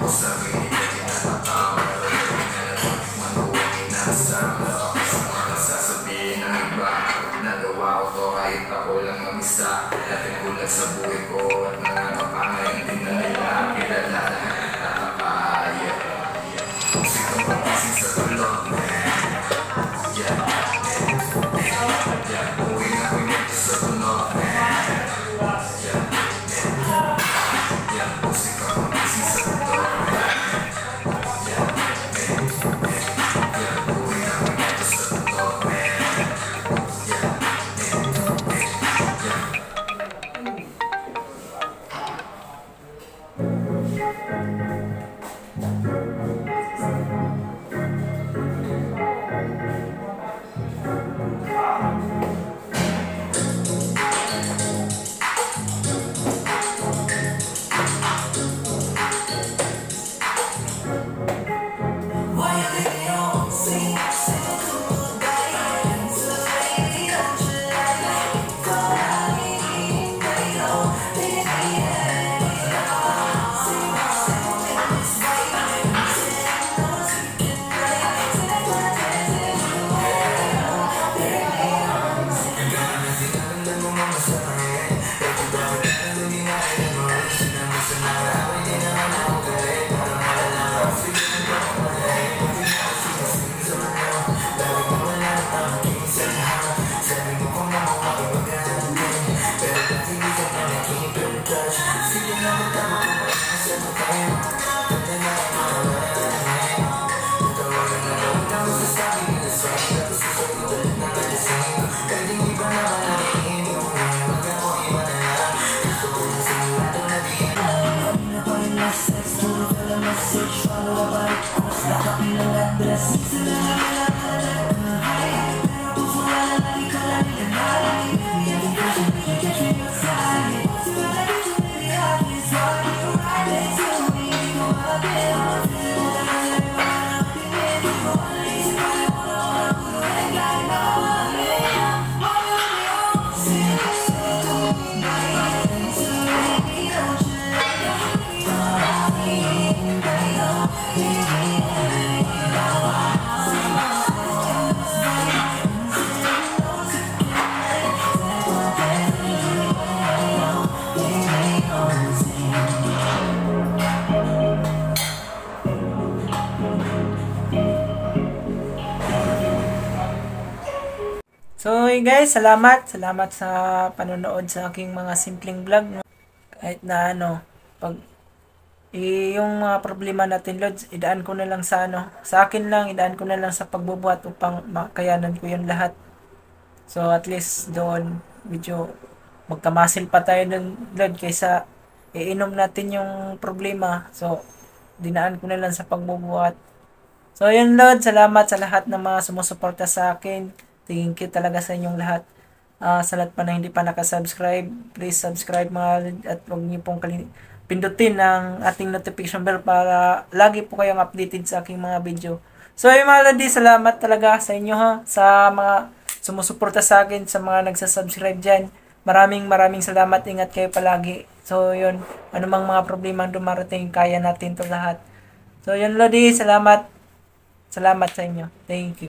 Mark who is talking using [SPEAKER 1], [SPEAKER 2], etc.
[SPEAKER 1] sarili na tinatakaw, manuwang inasama sa sasabihin ng iba. Nagawa ko to kahit ako lang mag-isa. Dati gulat sa buhay ko at nangangapanay, hindi na nila kilala. Nakakaya kung sino magising sa tulog. Uwi na ko nito sa tulog. Kung sino magising sa tulog. Uwi na ko nito sa tulog.
[SPEAKER 2] So guys, salamat sa panonood sa aking mga simpleng vlog. Kahit na pag yung mga problema natin, Lods, idaan ko na lang sa sa akin lang, idaan ko na lang sa pagbubuhat upang makayanan ko yun lahat. So at least doon, medyo magkamasil pa tayo doon, Lord, kaysa iinom natin yung problema. So, dinaan ko na lang sa pagbubuhat. So, yun, Lord, salamat sa lahat ng mga sumusuporta sa akin. Thank you talaga sa inyong lahat. Sa lahat pa na hindi pa nakasubscribe, please subscribe mga, at huwag niyo pong pindutin ang ating notification bell para lagi po kayong updated sa aking mga video. So yung mga lodi, salamat talaga sa inyo sa mga sumusuporta sa akin, sa mga nagsasubscribe dyan. Maraming salamat, ingat kayo palagi. So yun, anumang mga problema dumarating, kaya natin to lahat. So yun lodi, salamat sa inyo. Thank you.